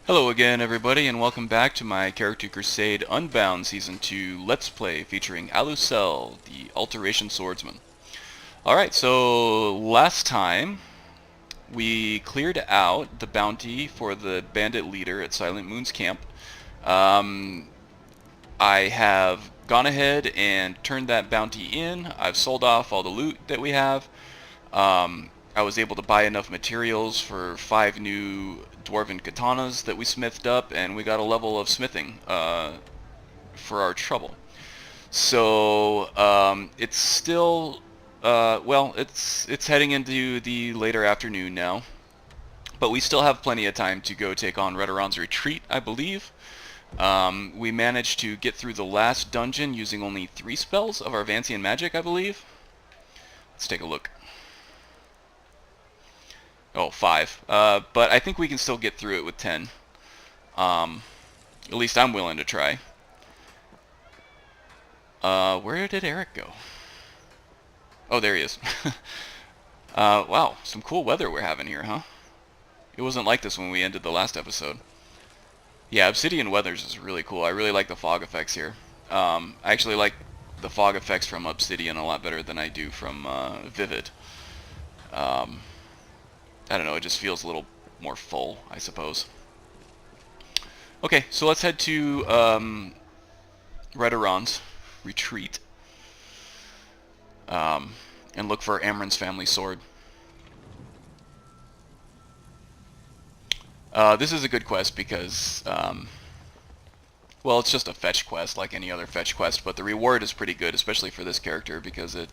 Hello again, everybody, and welcome back to my Character Crusade Unbound Season 2 Let's Play featuring Alusell, the Alteration Swordsman. Alright, so last time we cleared out the bounty for the bandit leader at Silent Moon's camp. I have gone ahead and turned that bounty in. I've sold off all the loot that we have. I was able to buy enough materials for 5 new dwarven katanas that we smithed up, and we got a level of smithing for our trouble. So it's still well, it's heading into the later afternoon now, but we still have plenty of time to go take on Redoran's retreat, I believe. We managed to get through the last dungeon using only 3 spells of our Vancian magic, I believe. Let's take a look. Oh, 5. But I think we can still get through it with 10. At least I'm willing to try. Where did Erik go? Oh, there he is. Wow, some cool weather we're having here, huh? It wasn't like this when we ended the last episode. Yeah, Obsidian weathers is really cool. I really like the fog effects here. I actually like the fog effects from Obsidian a lot better than I do from Vivid. I don't know, it just feels a little more full, I suppose. Okay, so let's head to Redoran's retreat and look for Amren's family sword. This is a good quest because, well, it's just a fetch quest like any other fetch quest, but the reward is pretty good, especially for this character, because it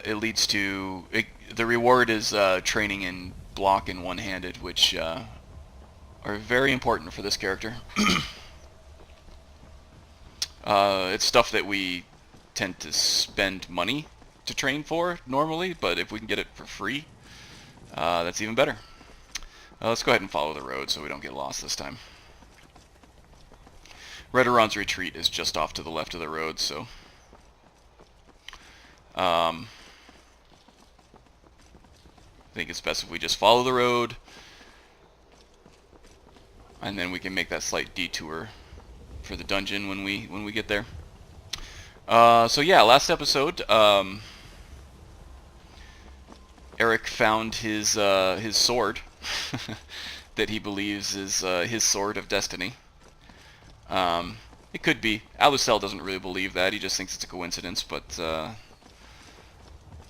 leads to... the reward is training in block and one-handed, which are very important for this character. It's stuff that we tend to spend money to train for normally, but if we can get it for free, that's even better. Let's go ahead and follow the road so we don't get lost this time. Redoran's retreat is just off to the left of the road, so... I think it's best if we just follow the road, and then we can make that slight detour for the dungeon when we get there. So yeah, last episode, Erik found his sword that he believes is his sword of destiny. It could be. Alusell doesn't really believe that. He just thinks it's a coincidence, but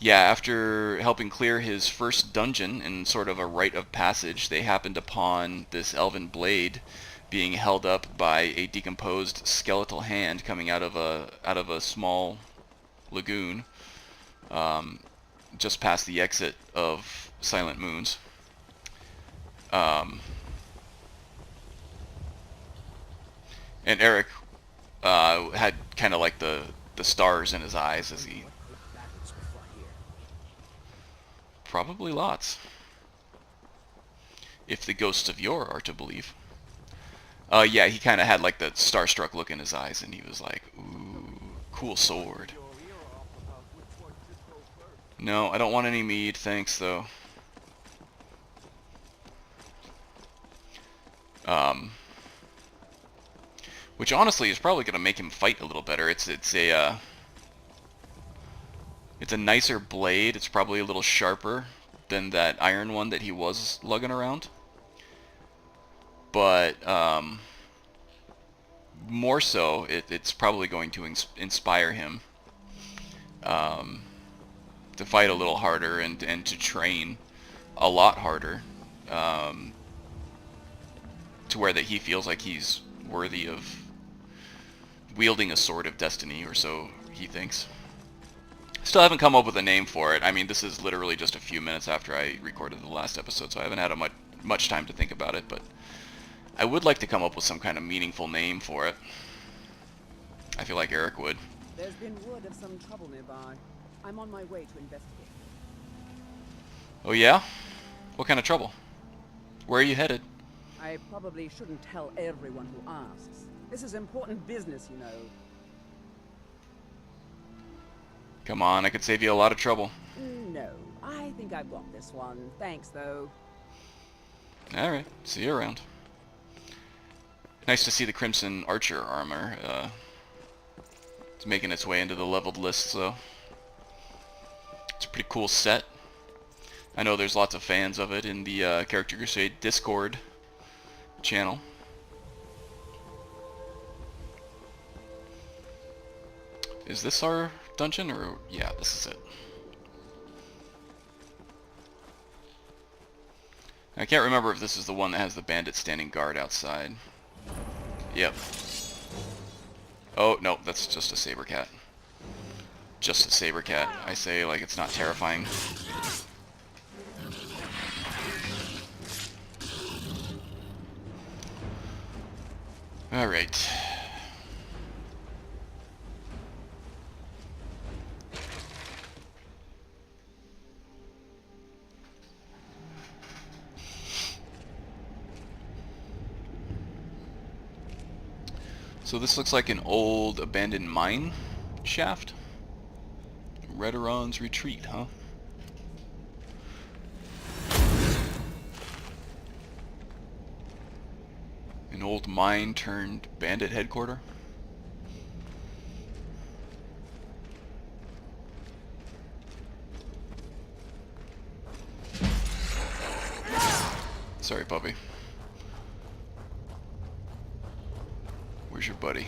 yeah, after helping clear his first dungeon in sort of a rite of passage, they happened upon this elven blade being held up by a decomposed skeletal hand coming out of a small lagoon just past the exit of Silent Moon's. And Erik had kind of like the stars in his eyes as he... Probably lots, if the ghosts of Yore are to believe. Yeah, he kind of had like the starstruck look in his eyes, and he was like, ooh, cool sword. No, I don't want any mead, thanks, though. Which honestly is probably going to make him fight a little better. It's a nicer blade. It's probably a little sharper than that iron one that he was lugging around. But more so, it's probably going to inspire him to fight a little harder and to train a lot harder, to where that he feels like he's worthy of wielding a sword of destiny, or so he thinks. Still haven't come up with a name for it. I mean, this is literally just a few minutes after I recorded the last episode, so I haven't had much time to think about it, but I would like to come up with some kind of meaningful name for it. I feel like Erik would. There's been word of some trouble nearby. I'm on my way to investigate. Oh yeah? What kind of trouble? Where are you headed? I probably shouldn't tell everyone who asks. This is important business, you know. Come on, I could save you a lot of trouble. No, I think I've got this one. Thanks, though. Alright, see you around. Nice to see the Crimson Archer armor. It's making its way into the leveled list, though. It's a pretty cool set. I know there's lots of fans of it in the Character Crusade Discord channel. Is this our dungeon, or... yeah, this is it. I can't remember if this is the one that has the bandit standing guard outside. Yep. Oh, no, that's just a saber cat. Just a saber cat. I say like it's not terrifying. Alright. So this looks like an old abandoned mine shaft. Redoran's retreat, huh? An old mine turned bandit headquarters. Sorry, puppy. Where's your buddy?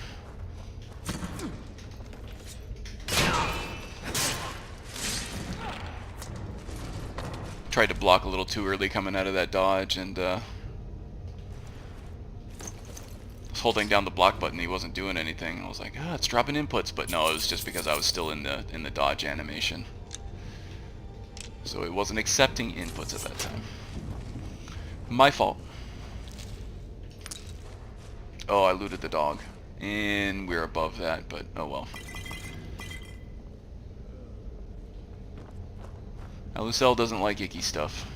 Tried to block a little too early coming out of that dodge, and was holding down the block button. He wasn't doing anything. I was like, ah, it's dropping inputs, but no, it was just because I was still in the dodge animation. So it wasn't accepting inputs at that time. My fault. Oh, I looted the dog. And we're above that, but oh well. Alusell doesn't like icky stuff.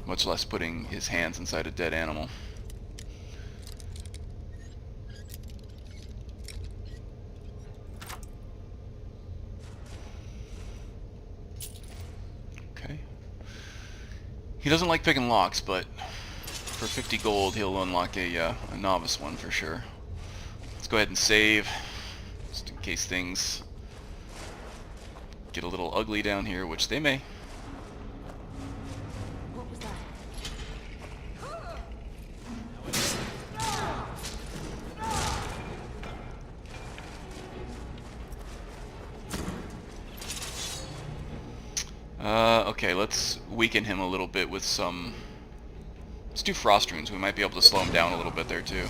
Much less putting his hands inside a dead animal. Okay. He doesn't like picking locks, but for 50 gold he'll unlock a novice one for sure. Let's go ahead and save, just in case things get a little ugly down here, which they may. What was that? Okay, let's weaken him a little bit with some... let's do frost runes. We might be able to slow him down a little bit there too.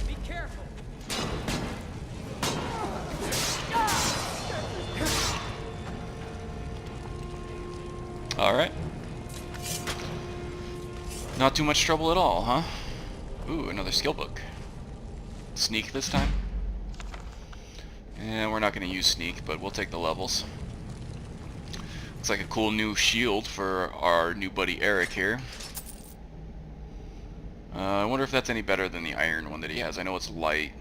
Be careful. Alright. Not too much trouble at all, huh? Ooh, another skill book. Sneak this time? And we're not going to use sneak, but we'll take the levels. Looks like a cool new shield for our new buddy Erik here. I wonder if that's any better than the iron one that he has. I know it's light.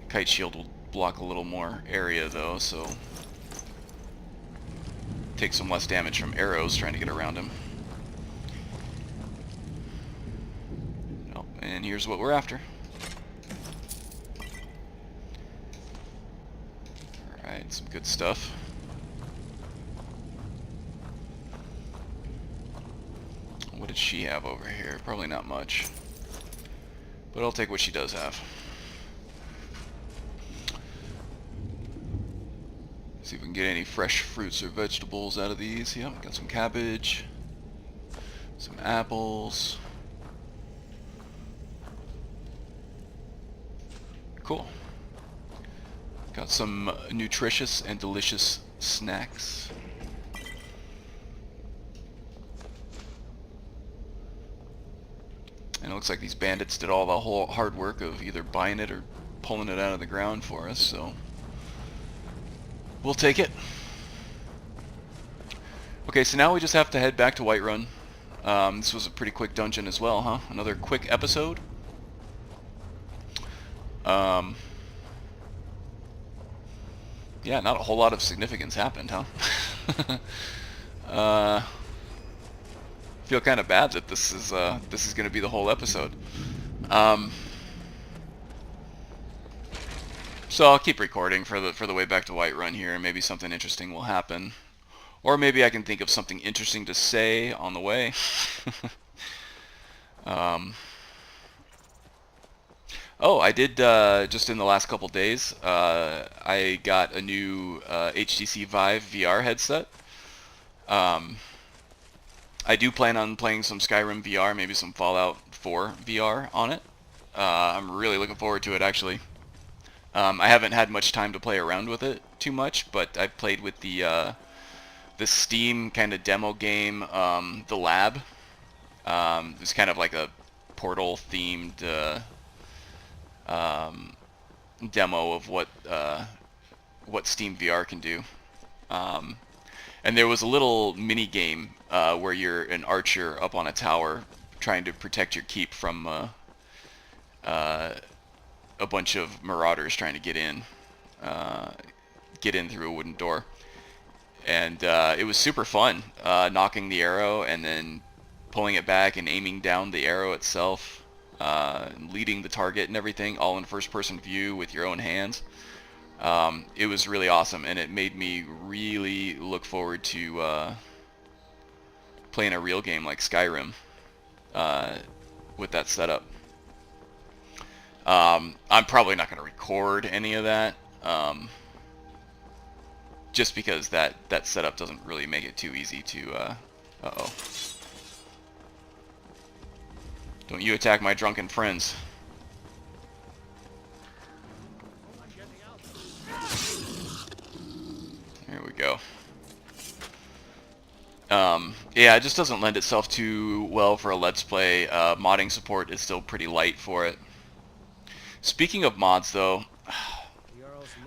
Kite shield will block a little more area though, so take some less damage from arrows trying to get around him. Oh, and here's what we're after. Alright, some good stuff. What did she have over here? Probably not much. But I'll take what she does have. See if we can get any fresh fruits or vegetables out of these. Yep, got some cabbage, some apples. Cool. Got some nutritious and delicious snacks. And it looks like these bandits did all the whole hard work of either buying it or pulling it out of the ground for us, so we'll take it. Okay, so now we just have to head back to Whiterun. This was a pretty quick dungeon as well, huh? Another quick episode. Yeah, Yeah, not a whole lot of significance happened, huh? Feel kind of bad that this is going to be the whole episode. So I'll keep recording for the way back to Whiterun here, and maybe something interesting will happen, or maybe I can think of something interesting to say on the way. Oh, I did just in the last couple days. I got a new HTC Vive VR headset. I do plan on playing some Skyrim VR, maybe some Fallout 4 VR on it. I'm really looking forward to it, actually. I haven't had much time to play around with it too much, but I've played with the Steam kind of demo game, The Lab. It's kind of like a Portal-themed demo of what Steam VR can do. And there was a little mini game where you're an archer up on a tower trying to protect your keep from a bunch of marauders trying to get in through a wooden door. And it was super fun, knocking the arrow and then pulling it back and aiming down the arrow itself, leading the target and everything, all in first-person view with your own hands. It was really awesome, and it made me really look forward to playing a real game like Skyrim with that setup. I'm probably not going to record any of that, just because that setup doesn't really make it too easy to... uh-oh. Don't you attack my drunken friends. There we go. Yeah, it just doesn't lend itself too well for a Let's Play. Modding support is still pretty light for it. Speaking of mods, though,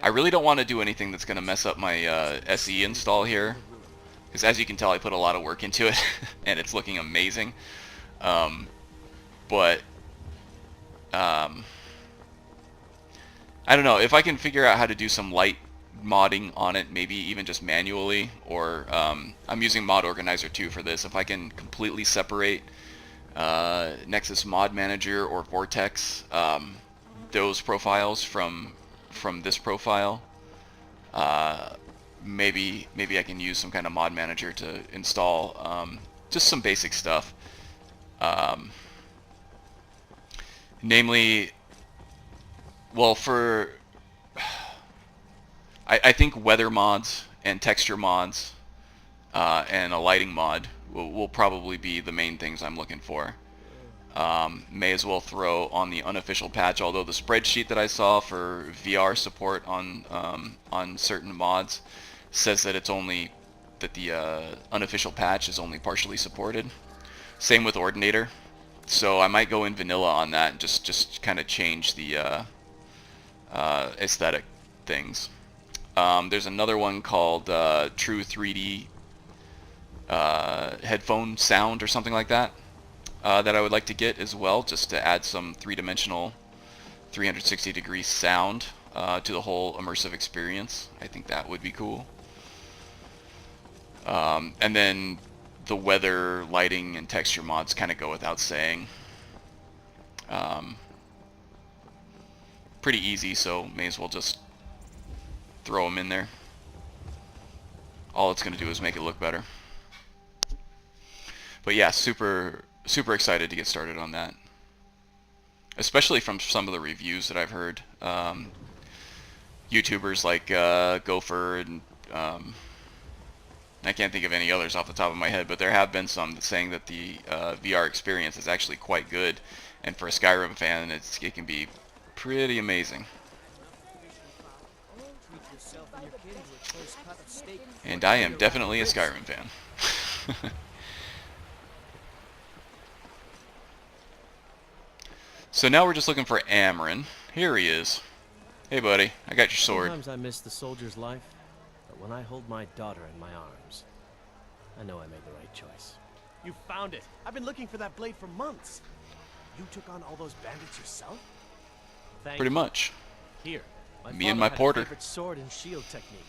I really don't want to do anything that's going to mess up my SE install here. Because as you can tell, I put a lot of work into it, and it's looking amazing. But I don't know, if I can figure out how to do some light modding on it, maybe even just manually, or I'm using Mod Organizer 2 for this. If I can completely separate Nexus Mod Manager or Vortex, those profiles from this profile, maybe I can use some kind of mod manager to install just some basic stuff. Namely, well, I think weather mods and texture mods and a lighting mod will probably be the main things I'm looking for. May as well throw on the unofficial patch, although the spreadsheet that I saw for VR support on certain mods says that the unofficial patch is only partially supported. Same with Ordinator. So I might go in vanilla on that and just kind of change the aesthetic things. There's another one called True 3D headphone sound or something like that that I would like to get as well, just to add some three-dimensional 360-degree sound to the whole immersive experience. I think that would be cool. And then the weather, lighting, and texture mods kind of go without saying. Pretty easy, so may as well just throw them in there. All it's going to do is make it look better. But yeah, super excited to get started on that. Especially from some of the reviews that I've heard. YouTubers like Gopher and I can't think of any others off the top of my head, but there have been some saying that the VR experience is actually quite good, and for a Skyrim fan, it can be pretty amazing. And I am definitely a Skyrim fan. So now we're just looking for Amren. Here he is. Hey buddy, I got your sword. Sometimes I miss the soldier's life, but when I hold my daughter in my arms, I know I made the right choice. You found it. I've been looking for that blade for months. You took on all those bandits yourself? Thank Pretty you. much. Here, Me and my father had a porter. favorite sword and shield technique.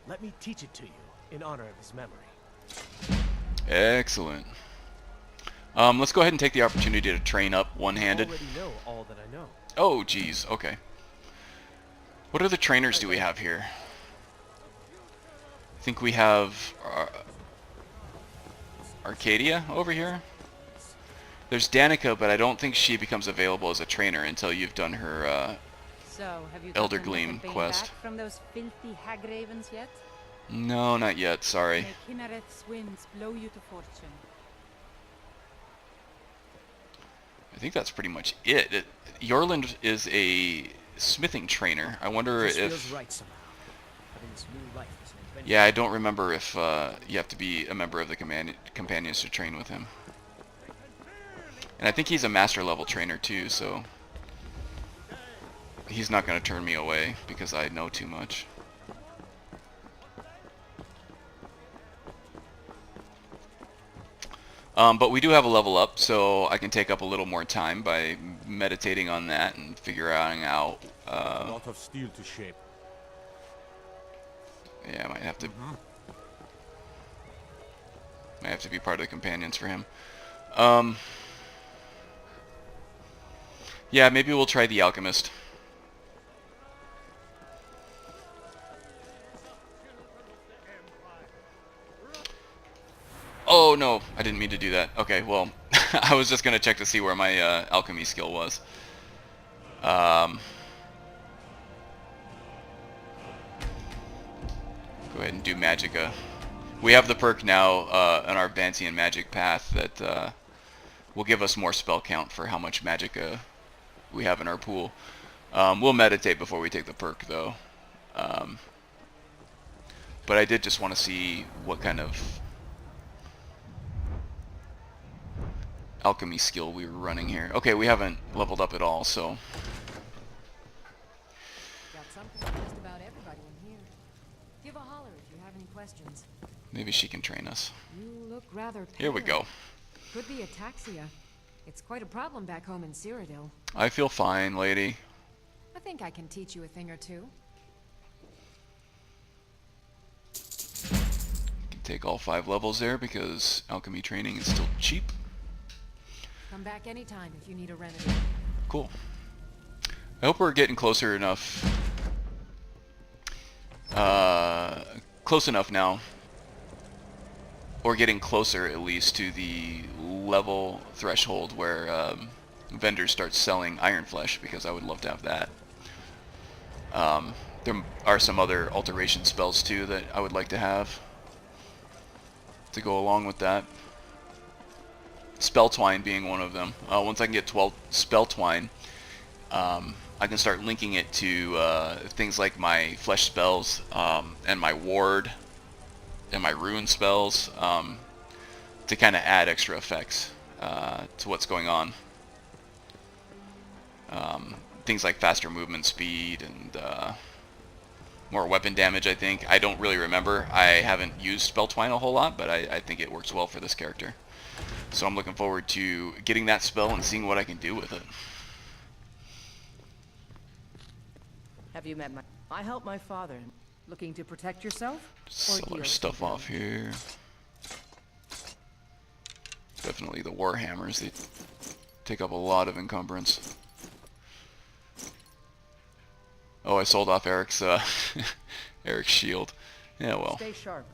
Let me teach it to you in honor of his memory. Excellent. Let's go ahead and take the opportunity to train up one-handed. I already know all that I know. Oh, geez. Okay. What other trainers do we have here? I think we have Arcadia over here. There's Danica, but I don't think she becomes available as a trainer until you've done her So, have you Elder gotten Gleam anything quest. back from those filthy hag ravens yet? No, not yet. Sorry. May Kinnereth's winds blow you to fortune. I think that's pretty much it. Yorland is a smithing trainer. I wonder This if... feels right somehow. Having this new life is an adventure. Yeah, I don't remember if you have to be a member of the companions to train with him. And I think he's a master level trainer too, so he's not going to turn me away because I know too much. But we do have a level up, so I can take up a little more time by meditating on that and figuring out. A lot of steel to shape. Yeah, I might have to. Might have to be part of the companions for him. Yeah, maybe we'll try the alchemist. Oh no, I didn't mean to do that. Okay, well, I was just gonna check to see where my alchemy skill was. Go ahead and do Magicka. We have the perk now on our Vantian magic path that will give us more spell count for how much Magicka we have in our pool. We'll meditate before we take the perk though. But I did just want to see what kind of alchemy skill we were running here. Okay, we haven't leveled up at all, so Got something for just about everybody in here. Give a holler if you have any questions. maybe she can train us. You look rather pale. Here we go. Could be ataxia. It's quite a problem back home in Cyrodiil. I feel fine, lady. I think I can teach you a thing or two. Can take all 5 levels there because alchemy training is still cheap. Come back anytime if you need a remedy. Cool. I hope we're getting closer enough. Close enough now. Or getting closer at least to the level threshold where vendors start selling iron flesh, because I would love to have that. There are some other alteration spells too that I would like to have to go along with that. Spell Twine being one of them. Once I can get 12 Spell Twine, I can start linking it to things like my flesh spells and my ward and my rune spells to kind of add extra effects to what's going on. Things like faster movement speed and more weapon damage, I think. I don't really remember. I haven't used Spell Twine a whole lot, but I think it works well for this character. So I'm looking forward to getting that spell and seeing what I can do with it. Have you met my... I helped my father. Looking to protect yourself? Sell our stuff off here. Definitely the warhammers. They take up a lot of encumbrance. Oh, I sold off Eric's Eric's shield. Yeah, well, Stay sharp.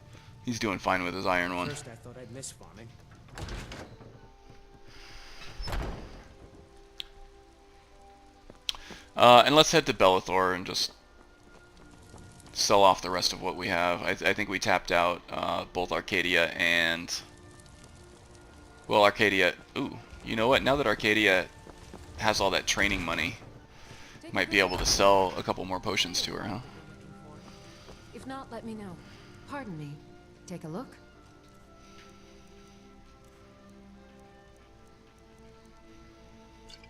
he's doing fine with his iron one. First I thought I'd miss farming. And let's head to Bellathor and just sell off the rest of what we have. I think we tapped out both Arcadia and... Well, Arcadia... Ooh, you know what? Now that Arcadia has all that training money, might be able to sell a couple more potions to her, huh? If not, let me know. Pardon me. Take a look.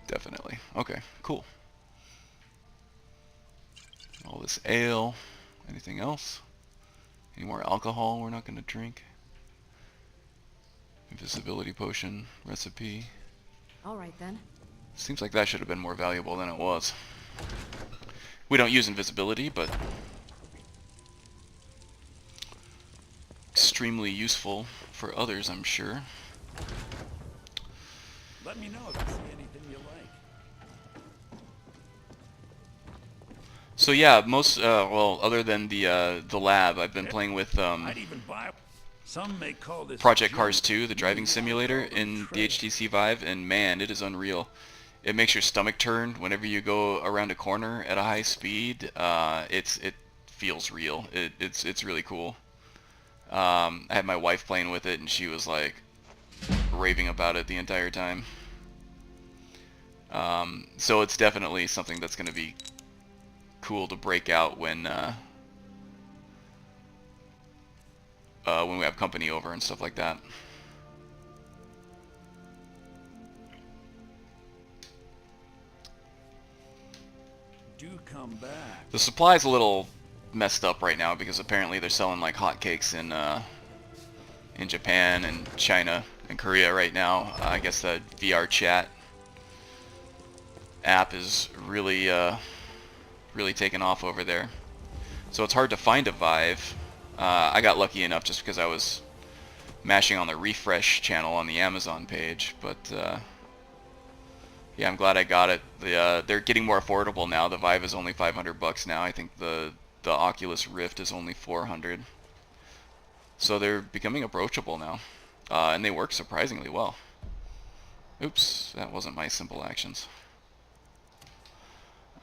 Definitely. Okay, cool. All this ale. Anything else? Any more alcohol we're not going to drink? Invisibility potion recipe. All right then. Seems like that should have been more valuable than it was. We don't use invisibility, but extremely useful for others, I'm sure. Let me know if you see anything you like. So yeah, most well, other than the lab, I've been playing with I'd even buy. Some may call this Project Cars junk. 2, the driving simulator in the HTC Vive, and man, it is unreal. It makes your stomach turn whenever you go around a corner at a high speed. It feels real. It's really cool. I had my wife playing with it, and she was like raving about it the entire time. So it's definitely something that's going to be cool to break out when we have company over and stuff like that. Do come back. The supply's a little messed up right now because apparently they're selling like hotcakes in Japan and China and Korea right now. I guess the VR chat app is really really taking off over there. So it's hard to find a Vive. I got lucky enough just because I was mashing on the refresh channel on the Amazon page, but yeah, I'm glad I got it. They're getting more affordable now. The Vive is only $500 now. I think the Oculus Rift is only $400. So they're becoming approachable now, and they work surprisingly well. Oops, that wasn't my simple actions.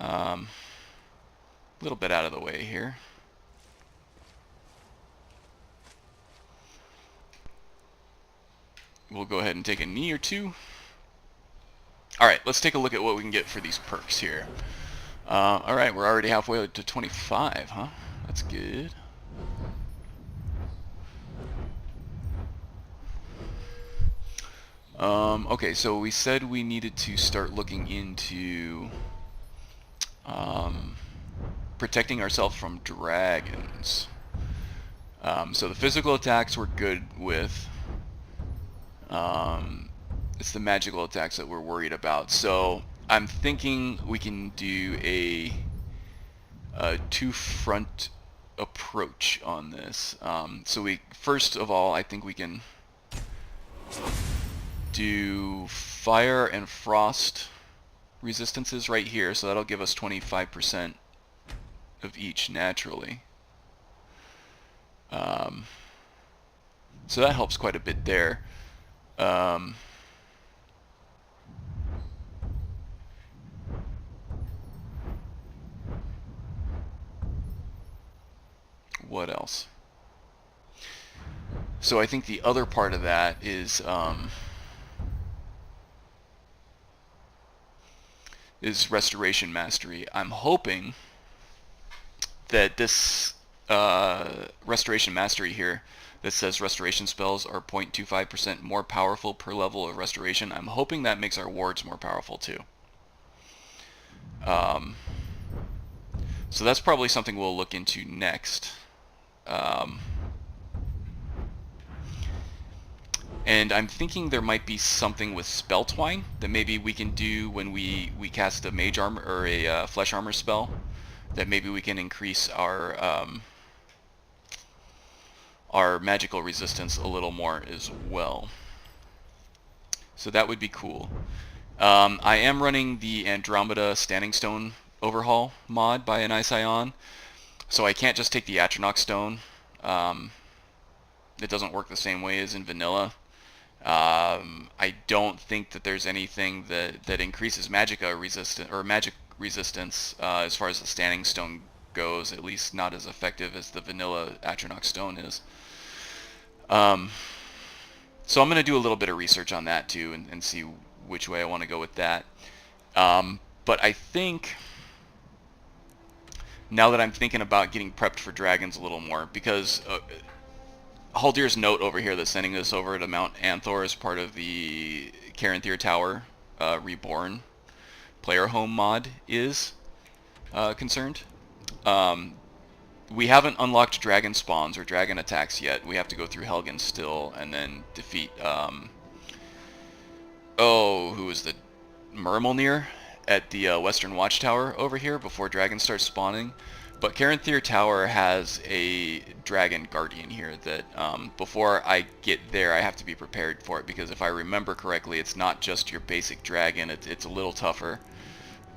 A little bit out of the way here. We'll go ahead and take a knee or two. Alright, let's take a look at what we can get for these perks here. Alright, we're already halfway to 25, huh? That's good. Okay, so we said we needed to start looking into protecting ourselves from dragons. So the physical attacks we're good with. It's the magical attacks that we're worried about. So I'm thinking we can do a two-front approach on this. So we first of all, I think we can do fire and frost resistances right here. So that'll give us 25% of each naturally. So that helps quite a bit there. What else? So I think the other part of that is restoration mastery. I'm hoping that this restoration mastery here that says restoration spells are 0.25% more powerful per level of restoration. I'm hoping that makes our wards more powerful too. So that's probably something we'll look into next. And I'm thinking there might be something with spell twine that maybe we can do when we cast a mage armor or a flesh armor spell, that maybe we can increase our magical resistance a little more as well. So that would be cool. I am running the Andromeda Standing Stone overhaul mod by Anision, so I can't just take the Atronach Stone. It doesn't work the same way as in vanilla. I don't think that there's anything that increases magica resistance or magic resistance as far as the Standing Stone goes, at least not as effective as the vanilla Atronach Stone is. So I'm going to do a little bit of research on that too and see which way I want to go with that. But I think now that I'm thinking about getting prepped for dragons a little more, because Haldir's note over here that's sending us over to Mount Anthor as part of the Caranthir Tower Reborn player home mod is concerned. We haven't unlocked dragon spawns or dragon attacks yet. We have to go through Helgen still and then defeat who is the Murmilnir at the Western Watchtower over here before dragons start spawning. But Caranthir Tower has a dragon guardian here that before I get there I have to be prepared for it, because if I remember correctly it's not just your basic dragon, it's a little tougher,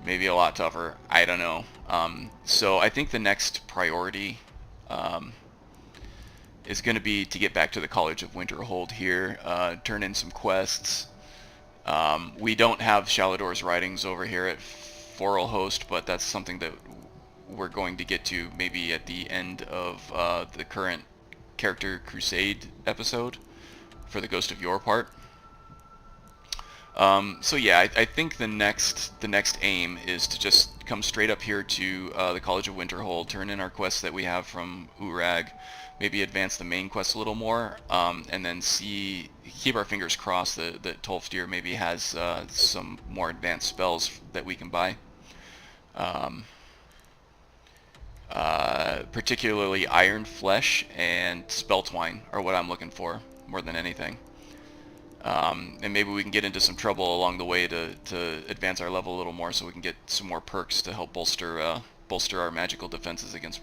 maybe a lot tougher, I don't know. So I think the next priority is going to be to get back to the College of Winterhold here, turn in some quests. We don't have Shalador's writings over here at Forelhost, but that's something that we're going to get to maybe at the end of the current Character Crusade episode for the Ghost of Yore part. So yeah, I think the next aim is to just come straight up here to the College of Winterhold, turn in our quests that we have from Urag, maybe advance the main quest a little more, and then keep our fingers crossed that Tolfdir maybe has some more advanced spells that we can buy. Particularly Iron Flesh and Spelltwine are what I'm looking for more than anything. And maybe we can get into some trouble along the way to advance our level a little more, so we can get some more perks to help bolster our magical defenses against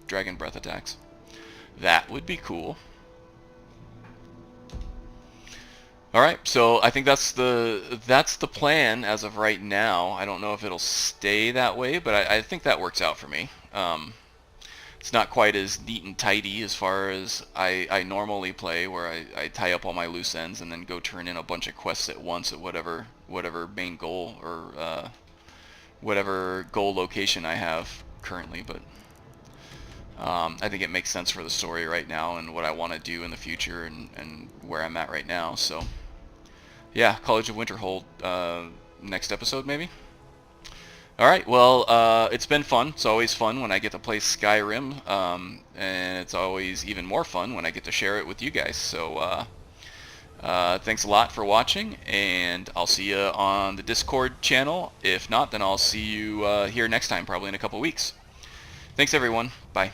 dragon breath attacks. That would be cool. Alright, so I think that's the plan as of right now. I don't know if it'll stay that way, but I think that works out for me. It's not quite as neat and tidy as far as I normally play, where I tie up all my loose ends and then go turn in a bunch of quests at once at whatever main goal or whatever goal location I have currently. But I think it makes sense for the story right now and what I want to do in the future and where I'm at right now. So yeah, College of Winterhold next episode maybe. Alright, well, it's been fun. It's always fun when I get to play Skyrim, and it's always even more fun when I get to share it with you guys. So thanks a lot for watching, and I'll see you on the Discord channel. If not, then I'll see you here next time, probably in a couple weeks. Thanks everyone. Bye.